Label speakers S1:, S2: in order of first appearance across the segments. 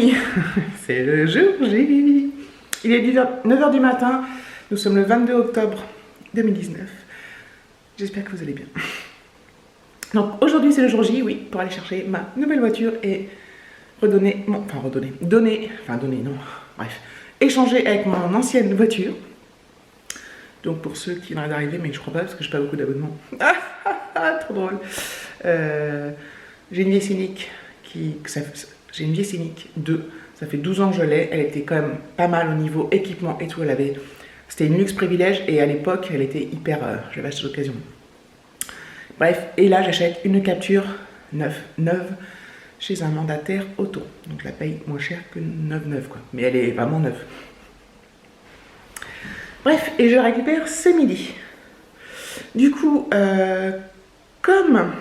S1: amis, c'est le jour J. Il est 9h du matin, nous sommes le 22 octobre 2019. J'espère que vous allez bien. Donc aujourd'hui c'est le jour J, oui, pour aller chercher ma nouvelle voiture et échanger avec mon ancienne voiture. Donc pour ceux qui vont d'arriver, mais je crois pas parce que j'ai pas beaucoup d'abonnements. Trop drôle. J'ai une vieille Scénic j'ai une vieille Scénic 2, ça fait 12 ans que je l'ai, elle était quand même pas mal au niveau équipement et tout, c'était une luxe privilège et à l'époque elle était hyper, j'avais acheté l'occasion. Bref, et là j'achète une capture neuve chez un mandataire auto, donc je la paye moins cher que neuve quoi, mais elle est vraiment neuve. Bref, et je la récupère ce midi. Du coup, comme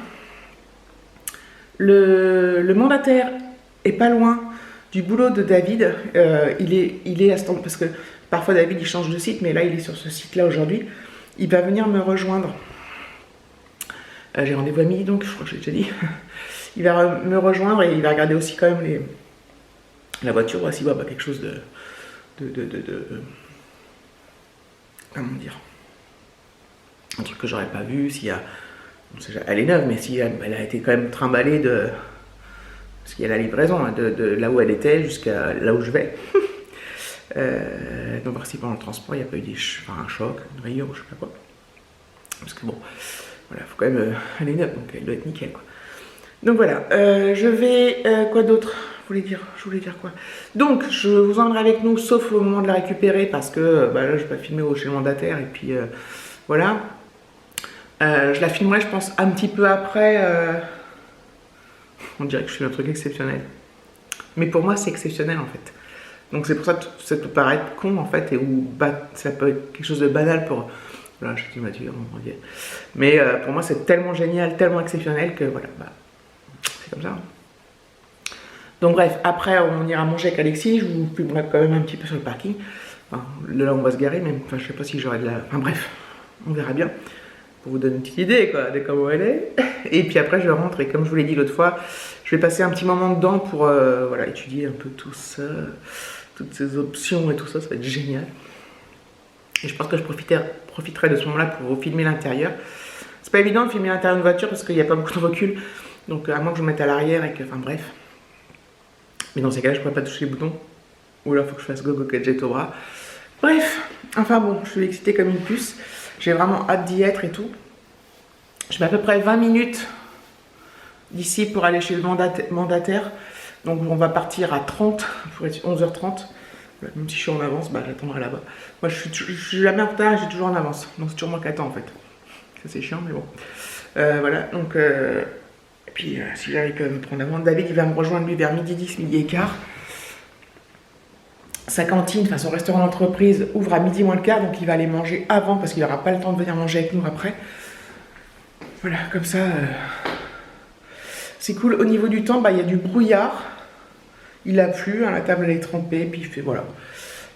S1: le mandataire est pas loin du boulot de David, il est à stand, parce que parfois David il change de site, mais là il est sur ce site là aujourd'hui. Il va venir me rejoindre. J'ai rendez-vous à midi, donc je crois que je l'ai déjà dit. Il va me rejoindre et il va regarder aussi quand même la voiture, voir s'il voit quelque chose de comment dire, un truc que j'aurais pas vu, s'il y a, elle est neuve, mais si elle a été quand même trimballée parce qu'il y a la livraison hein, de là où elle était jusqu'à là où je vais. Donc voir si pendant le transport il n'y a pas eu un choc, une rayure ou je sais pas quoi. Parce que bon, voilà, faut quand même, elle est neuve, donc elle doit être nickel quoi. Donc voilà, je vais, quoi d'autre je voulais dire quoi. Donc je vous emmènerai avec nous, sauf au moment de la récupérer, parce que là je vais pas filmer chez le mandataire, et puis voilà. Je la filmerai je pense un petit peu après, on dirait que je suis un truc exceptionnel. Mais pour moi c'est exceptionnel en fait. Donc c'est pour ça que ça peut paraître con en fait, et ça peut être quelque chose de banal pour... Voilà, je suis une voiture, mais pour moi c'est tellement génial, tellement exceptionnel que voilà, c'est comme ça. Donc bref, après on ira manger avec Alexis, je vous filmerai quand même un petit peu sur le parking. Enfin, là on va se garer même, enfin je sais pas si j'aurai de la... Enfin bref, on verra bien. Pour vous donner une petite idée quoi, de comment elle est. Et puis après je rentre et comme je vous l'ai dit l'autre fois, je vais passer un petit moment dedans pour voilà, étudier un peu tout ça, toutes ces options et tout ça, ça va être génial. Et je pense que je profiterai de ce moment-là pour vous filmer l'intérieur. C'est pas évident de filmer l'intérieur d'une voiture parce qu'il n'y a pas beaucoup de recul. Donc à moins que je me mette à l'arrière et que... Enfin bref. Mais dans ces cas-là, je ne pourrais pas toucher les boutons. Ou alors il faut que je fasse go gadget au bras. Bref. Enfin bon, je suis excitée comme une puce. J'ai vraiment hâte d'y être et tout. Je mets à peu près 20 minutes d'ici pour aller chez le mandataire. Donc on va partir à 30 pour être 11h30. Même si je suis en avance, j'attendrai là-bas. Moi je suis jamais en retard, j'ai toujours en avance. Donc c'est toujours moi qui attends en fait. Ça c'est chiant mais bon. Voilà, donc... et puis si j'arrive à me prendre avant, David il va me rejoindre lui vers midi 10, midi et quart. Sa cantine, enfin son restaurant d'entreprise ouvre à midi moins le quart, donc il va aller manger avant parce qu'il n'aura pas le temps de venir manger avec nous après. Voilà, comme ça, c'est cool. Au niveau du temps, il y a du brouillard. Il a plu, hein, la table elle est trempée, puis il fait voilà.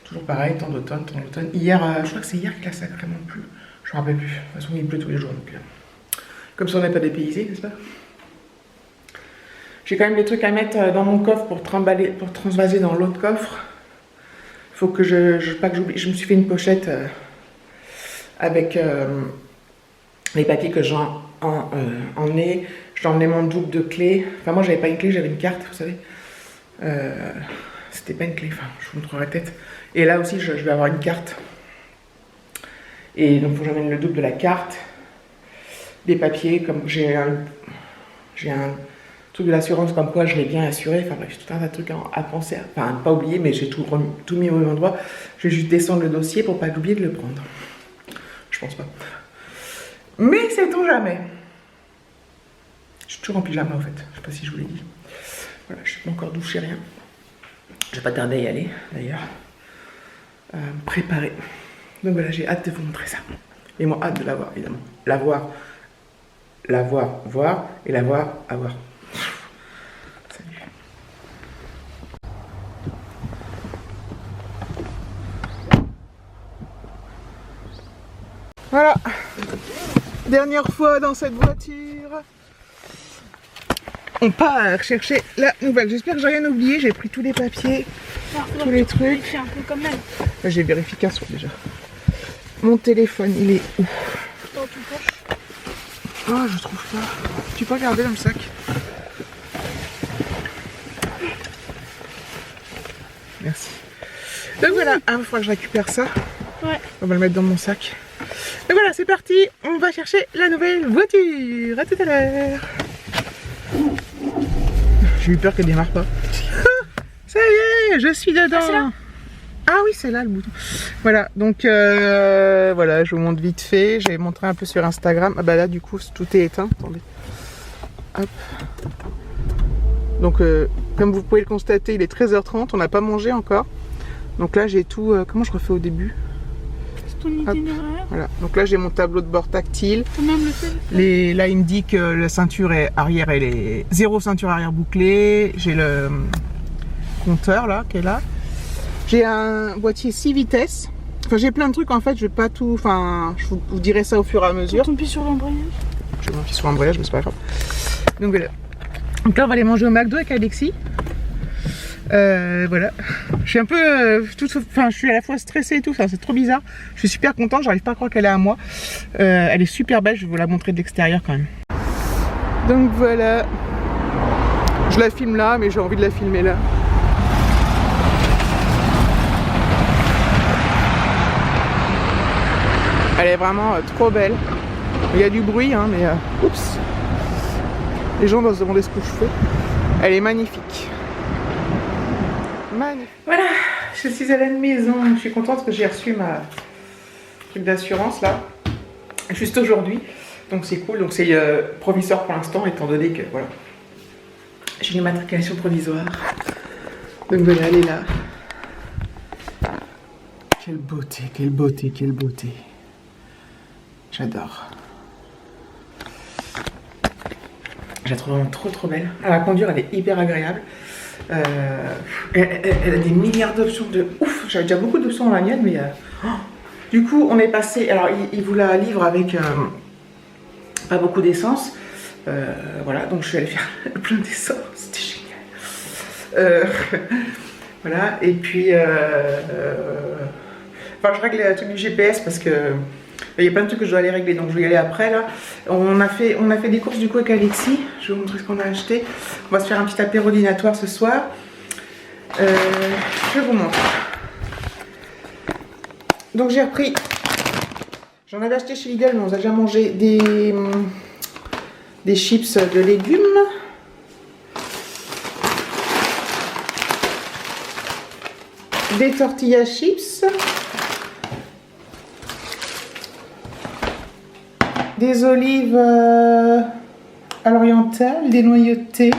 S1: Toujours pareil, temps d'automne. Hier, je crois que c'est hier qu'il a sacrément plu. Je me rappelle plus. De toute façon, il pleut tous les jours, donc comme ça on n'est pas dépaysé, n'est-ce pas? J'ai quand même des trucs à mettre dans mon coffre pour transvaser dans l'autre coffre. Il faut que pas que j'oublie. Je me suis fait une pochette avec les papiers que j'en ai. J'ai emmené mon double de clés. Enfin, moi, j'avais pas une clé, j'avais une carte, vous savez. C'était pas une clé, enfin, je vous montrerai peut-être. Et là aussi, je vais avoir une carte. Et donc, il faut que j'emmène le double de la carte. Des papiers, comme j'ai un truc de l'assurance comme quoi je l'ai bien assuré, enfin bref, tout un tas de trucs à penser, enfin pas oublier, mais j'ai tout mis au même endroit. Je vais juste descendre le dossier pour pas oublier de le prendre. Je pense pas. Mais sait-on jamais. Je suis toujours en pyjama en fait, je sais pas si je vous l'ai dit. Voilà, je suis pas encore douché, rien. Je vais pas tarder à y aller d'ailleurs. Me préparer. Donc voilà, j'ai hâte de vous montrer ça. Et moi hâte de la voir évidemment. La voir, voir, et la voir, avoir. Voilà, dernière fois dans cette voiture. on part chercher la nouvelle. J'espère que j'ai rien oublié, j'ai pris tous les papiers, tous les trucs.
S2: Un peu quand même.
S1: J'ai vérifié qu'un soir déjà. Mon téléphone, il est où?
S2: Dans ton poche.
S1: Oh, je trouve pas. Tu peux regarder dans le sac? Merci. Donc voilà, il faudra que je récupère ça.
S2: Ouais.
S1: On va le mettre dans mon sac. Et voilà, c'est parti. On va chercher la nouvelle voiture. À tout à l'heure. J'ai eu peur qu'elle démarre pas. Ça y est, je suis dedans. Ah oui, c'est là le bouton. Voilà, donc voilà, je vous montre vite fait. J'ai montré un peu sur Instagram. Ah bah là, du coup, tout est éteint. Attendez. Hop. Donc, comme vous pouvez le constater, il est 13h30. On n'a pas mangé encore. Donc là, j'ai tout. Comment je refais au début?
S2: C'est ton itinéraire.
S1: Voilà. Donc là, j'ai mon tableau de bord tactile.
S2: Même le
S1: Là, il me dit que la ceinture arrière, elle est 0 ceinture arrière bouclée. J'ai le compteur là, qui est là. J'ai un boîtier 6 vitesses. Enfin, j'ai plein de trucs en fait. Je vais pas tout. Enfin, je vous dirai ça au fur et à mesure.
S2: Ton pied sur l'embrayage.
S1: Je vais mon pied sur l'embrayage, mais c'est pas grave. Donc voilà. Donc là, on va aller manger au McDo avec Alexis. Voilà. Je suis un peu. Enfin, je suis à la fois stressée et tout. Enfin, c'est trop bizarre. Je suis super contente. J'arrive pas à croire qu'elle est à moi. Elle est super belle. Je vais vous la montrer de l'extérieur quand même. Donc voilà. Je la filme là, mais j'ai envie de la filmer là. Elle est vraiment trop belle. Il y a du bruit, hein, mais oups. Les gens doivent se demander ce que je fais. Elle est magnifique. Magnifique. Voilà, je suis à la maison. Je suis contente que j'ai reçu ma truc d'assurance là, juste aujourd'hui. Donc c'est cool. Donc c'est provisoire pour l'instant, étant donné que voilà, j'ai une immatriculation provisoire. Donc voilà, elle est là. Quelle beauté, quelle beauté, quelle beauté. J'adore. Je la trouve vraiment trop belle. À la conduire, elle est hyper agréable. Elle a des milliards d'options de ouf. J'avais déjà beaucoup d'options dans la mienne, mais du coup, on est passé. Alors, il vous la livre avec pas beaucoup d'essence. Voilà, donc je suis allée faire plein d'essence. C'était génial. Voilà, et puis. Enfin, je règle le truc du GPS parce que. Il y a plein de trucs que je dois aller régler, donc je vais y aller après là. On a fait des courses du coup avec Alexis. Je vais vous montrer ce qu'on a acheté. On va se faire un petit apéro dînatoire ce soir. Je vous montre. Donc j'ai repris. J'en avais acheté chez Lidl, mais on a déjà mangé des chips de légumes. Des tortillas chips. Des olives à l'orientale, des noyautées,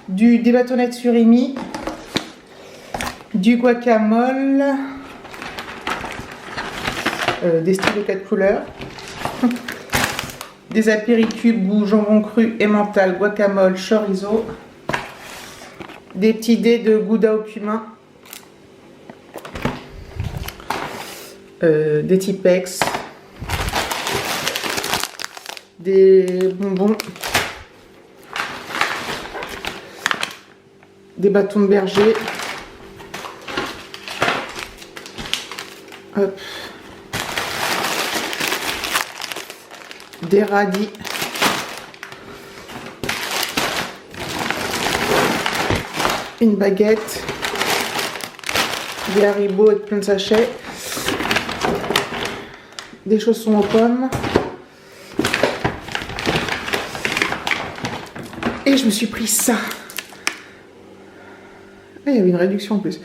S1: des bâtonnets de surimi, du guacamole, des styles de 4 couleurs, des apéricubes ou jambon cru, emmental, guacamole, chorizo, des petits dés de gouda au cumin, des Tipex, des bonbons, des bâtons de berger, hop, des radis, une baguette, des haribots avec plein de sachets, des chaussons aux pommes. Et je me suis pris ça. Ah, il y avait une réduction en plus.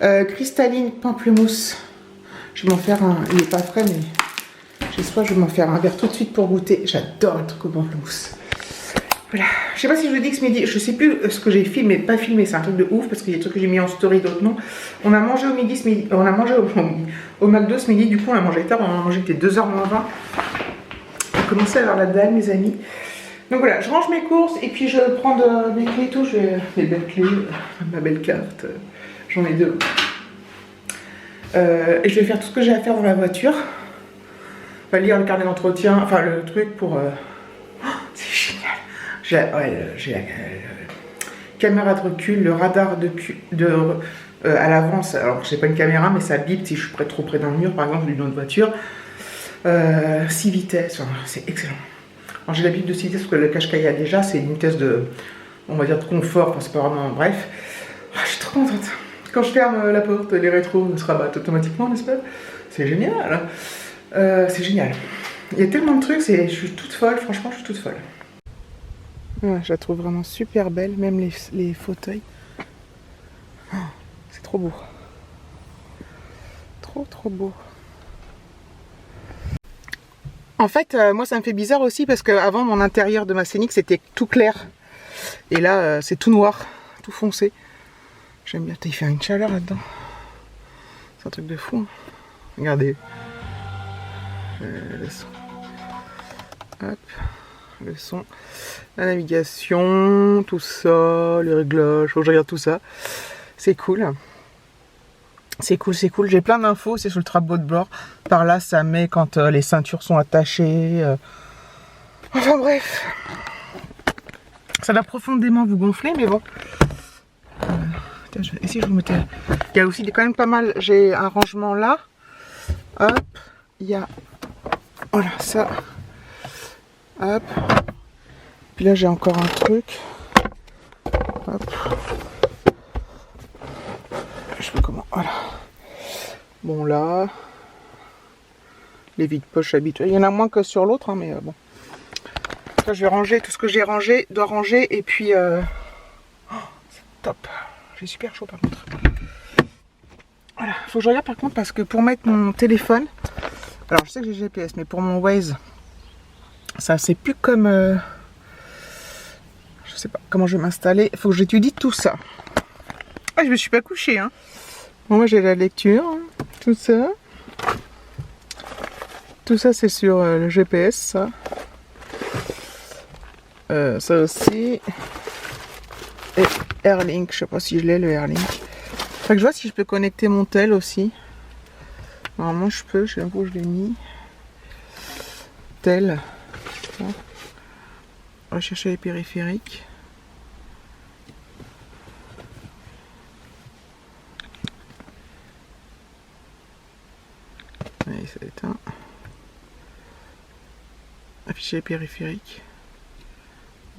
S1: Cristalline pamplemousse. Je vais m'en faire un. Il n'est pas frais, mais j'ai soif. Je vais m'en faire un verre tout de suite pour goûter. J'adore le truc au pamplemousse. Voilà. Je sais pas si je vous dis que ce midi, je sais plus ce que j'ai filmé, pas filmé, c'est un truc de ouf parce qu'il y a des trucs que j'ai mis en story, d'autres non. On a mangé au midi ce midi, on a mangé au McDo ce midi, du coup on a mangé tard, on a mangé que 2h moins 20. On a commencé à avoir la dalle, mes amis. Donc voilà, je range mes courses et puis je prends mes clés et tout, je vais mes belles clés, ma belle carte, j'en ai 2. Et je vais faire tout ce que j'ai à faire dans la voiture. On va lire le carnet d'entretien, enfin le truc pour J'ai la caméra de recul, le radar à l'avance. Alors, c'est pas une caméra, mais ça bip si je suis trop près d'un mur, par exemple, d'une autre voiture. 6 vitesses, enfin, c'est excellent. Alors, j'ai l'habitude de 6 vitesses parce que le Qashqai a déjà, c'est une vitesse de, on va dire, de confort, enfin, c'est pas vraiment, bref. Oh, je suis trop contente. Quand je ferme la porte, les rétros se rabattent automatiquement, n'est-ce pas? C'est génial. C'est génial. Il y a tellement de trucs, je suis toute folle, franchement, je suis toute folle. Ouais, je la trouve vraiment super belle, même les fauteuils. Oh, c'est trop beau. Trop beau. En fait, moi ça me fait bizarre aussi parce qu'avant mon intérieur de ma Scénic c'était tout clair. Et là c'est tout noir, tout foncé. J'aime bien, il fait une chaleur là-dedans. C'est un truc de fou. Hein. Regardez. Le son. Hop. Le son. La navigation, tout ça, les réglages. Faut que je regarde tout ça. C'est cool. C'est cool. J'ai plein d'infos, c'est sur le trappeau de bord. Par là, ça met quand les ceintures sont attachées. Enfin bref. Ça va profondément vous gonfler, mais bon. Et si je vous mettais... Il y a aussi quand même pas mal. J'ai un rangement là. Hop. Il y a... Voilà, ça. Hop. Puis là, j'ai encore un truc. Hop. Je sais pas comment. Voilà. Bon, là. Les vides-poches habituels. Il y en a moins que sur l'autre, hein, mais bon. Là, je vais ranger tout ce que j'ai rangé, dois ranger. Et puis... Oh, c'est top. J'ai super chaud par contre. Voilà. Faut que je regarde par contre parce que pour mettre mon téléphone... Alors, je sais que j'ai GPS, mais pour mon Waze... Ça, c'est plus comme... Je sais pas comment je vais m'installer. Il faut que j'étudie tout ça. Ah, je me suis pas couchée, hein. Bon, moi, j'ai la lecture. Tout ça. Tout ça, c'est sur le GPS, ça. Ça aussi. Et Airlink. Je sais pas si je l'ai, le Airlink. Fait que je vois si je peux connecter mon tel aussi. Normalement, je peux. Je sais pas où je l'ai mis. Tel. Rechercher les périphériques. Allez, ça éteint. Afficher les périphériques.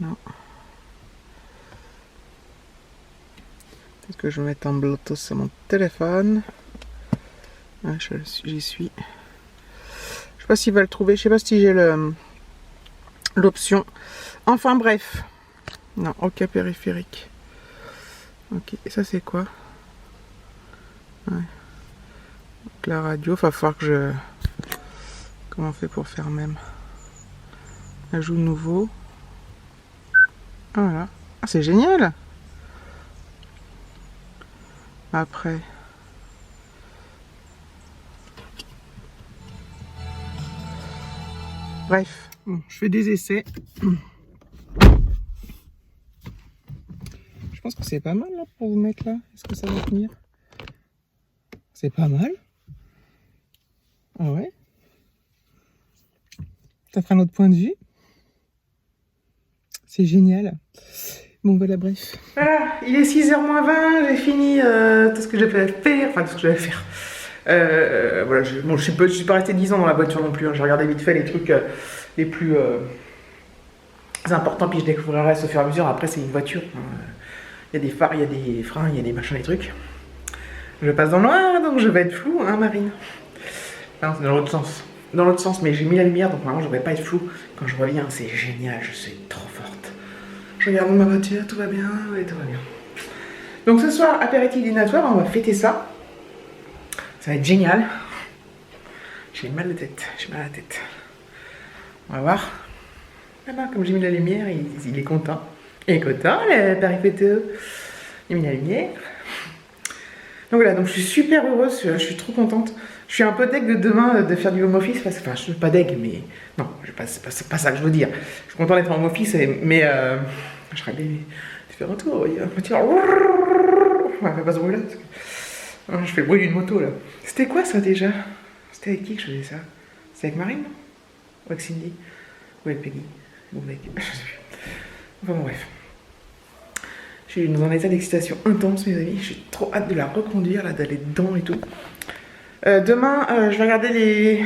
S1: Non. Peut-être que je vais mettre en Bluetooth sur mon téléphone. Ah, j'y suis. Je sais pas s'il va le trouver. Je sais pas si j'ai l'option. Enfin bref. Non, ok, périphérique. Ok, et ça c'est quoi? Ouais. Donc la radio, va falloir que je... Comment on fait pour faire même? Ajout nouveau. Ah, voilà. Ah, c'est génial! Après. Bref, bon, je fais des essais. Je pense que c'est pas mal là pour vous mettre là. Est-ce que ça va tenir? C'est pas mal. Ah ouais. Ça fera un autre point de vue. C'est génial. Bon voilà, bref. Voilà, il est 6h moins 20, j'ai fini tout ce que j'avais à faire. Enfin, tout ce que j'avais à faire. Voilà, je suis pas resté 10 ans dans la voiture non plus. Hein. J'ai regardé vite fait les trucs les plus importants, puis je découvrirai le reste au fur et à mesure. Après, c'est une voiture. Il y a des phares, il y a des freins, il y a des machins, des trucs. Je passe dans le noir, donc je vais être flou, hein, Marine. Non, c'est dans l'autre sens. Dans l'autre sens, mais j'ai mis la lumière, donc normalement je ne devrais pas être flou. Quand je reviens, c'est génial, je suis trop forte. Je regarde ma voiture, tout va bien, ouais, tout va bien. Donc ce soir, apéritif dînatoire, on va fêter ça. Ça va être génial. J'ai mal à la tête. On va voir. Voilà, comme j'ai mis la lumière, il est content. Il est content, le périphérique. Il a mis la lumière. Donc voilà, donc je suis super heureuse, je suis trop contente. Je suis un peu deg de demain de faire du home office, parce que, enfin je suis pas deg, mais non, c'est pas ça que je veux dire. Je suis content d'être en home office, mais je serais bien de faire un tour, il y a un petit... Ouais, fais pas ce bruit là, parce que... je fais le bruit d'une moto là. C'était quoi ça déjà? C'était avec qui que je faisais ça? C'était avec Marine, non? Ou avec Cindy? Ou avec Peggy? Ou avec... Je sais plus. Enfin bon, bref. Je suis dans un état d'excitation intense, mes amis. J'ai trop hâte de la reconduire, là, d'aller dedans et tout. Demain, je vais regarder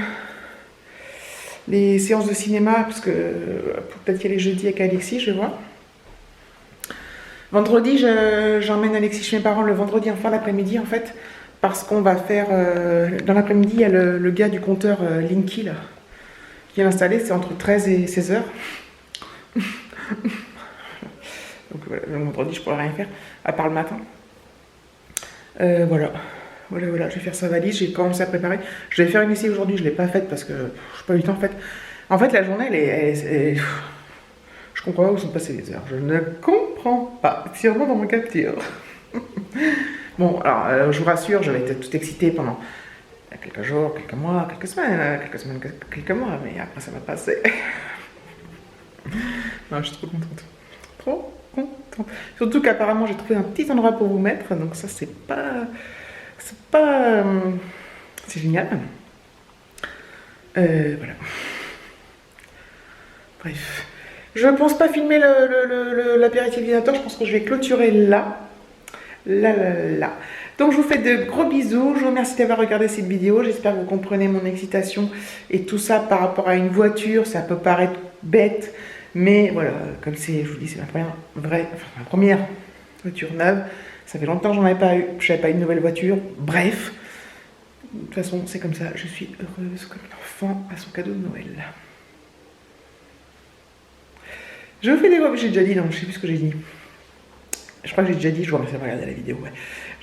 S1: les séances de cinéma, parce que peut-être qu'il y a les jeudis avec Alexis, je vais voir. Vendredi, j'emmène Alexis chez mes parents le vendredi en fin d'après-midi, en fait, parce qu'on va faire... dans l'après-midi, il y a le gars du compteur Linky, là, qui est installé, c'est entre 13 et 16 heures. Donc voilà, le vendredi, je pourrais rien faire, à part le matin. Voilà, je vais faire sa valise, j'ai commencé à préparer. Je vais faire une essai aujourd'hui, je ne l'ai pas faite parce que je n'ai pas eu le temps en fait. En fait, la journée, je comprends pas où sont passées les heures. Je ne comprends pas. C'est vraiment dans mon capture. Bon, alors, je vous rassure, j'avais été toute excitée pendant quelques jours, quelques mois, quelques mois, mais après ça va passer. Non, je suis trop contente. Trop contente. Surtout qu'apparemment, j'ai trouvé un petit endroit pour vous mettre, donc ça, c'est génial. Voilà. Bref. Je pense pas filmer l'apéritif dînatoire, je pense que je vais clôturer là. Là. Donc je vous fais de gros bisous, je vous remercie d'avoir regardé cette vidéo, j'espère que vous comprenez mon excitation et tout ça par rapport à une voiture, ça peut paraître bête, mais voilà, comme c'est, je vous dis, c'est ma première voiture neuve, ça fait longtemps que j'en avais pas eu, je n'avais pas eu de nouvelle voiture, bref, de toute façon c'est comme ça, je suis heureuse comme une enfant à son cadeau de Noël. Je vous fais des gros, j'ai déjà dit, non, je sais plus ce que j'ai dit. Je crois que j'ai déjà dit, je vous remercie d'avoir regardé la vidéo. Ouais.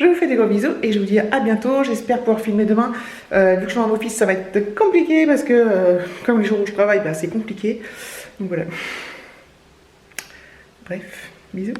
S1: Je vous fais des gros bisous et je vous dis à bientôt. J'espère pouvoir filmer demain. Vu que je suis en office, ça va être compliqué parce que comme les jours où je travaille, bah, c'est compliqué. Donc voilà. Bref, bisous.